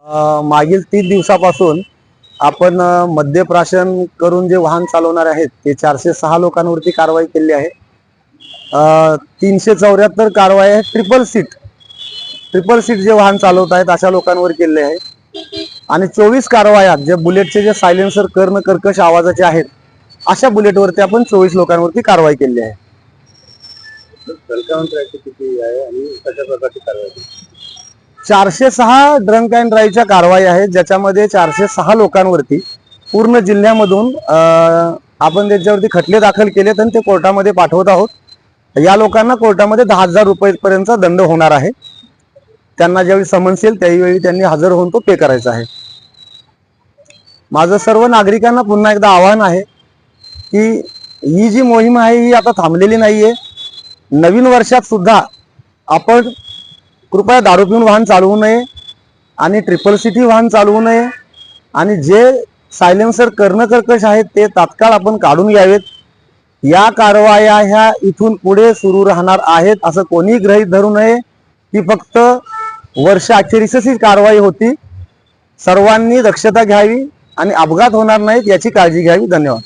मागील 30 दिवसापासून आपण मद्यप्राशन करून जे वाहन चालवणारे आहेत ते 406 लोकांवरती कारवाई केली आहे। 374 कारवाई आहे ट्रिपल सीट जे वाहन चालवत आहेत अशा लोकांवर केले आहे आणि 24 कारवाया जे बुलेटचे जे सायलेन्सर कर्ण कर्कश आवाजाचे आहेत अशा बुलेटवरती आपण 24 लोकांवरती कारवाई केली आहे। किती आहे आणि कशा प्रकारची कारवाई? 406 ड्रंक अँड ड्राईव्हच्या कारवाई आहेत, ज्याच्यामध्ये 406 लोकांवरती पूर्ण जिल्ह्यामधून आपण त्याच्यावरती खटले दाखल केलेत आणि ते कोर्टामध्ये पाठवत आहोत। या लोकांना कोर्टामध्ये 10,000 रुपयेपर्यंतचा दंड होणार आहे। त्यांना ज्यावेळी समन्स येईल त्यावेळी त्यांनी हजर होऊन तो पे करायचा आहे। माझं सर्व नागरिकांना पुन्हा एकदा आवाहन आहे की ही जी मोहीम आहे ही आता थांबलेली नाहीये। नवीन वर्षात सुद्धा आपण कृपया दारू पिऊन वाहन चालवू नये आणि ट्रिपल सीट ही वाहन चालवू नये आणि जे सायलेन्सर कर्ण कर्कश आहेत ते तात्काळ आपण काढून घ्यावेत। या कारवाया ह्या इथून पुढे सुरू राहणार आहेत असं कोणी गृहीत धरू नये की फक्त वर्ष अखेरीसच ही कारवाई होती। सर्वांनी दक्षता घ्यावी आणि अपघात होणार नाहीत याची काळजी घ्यावी। धन्यवाद।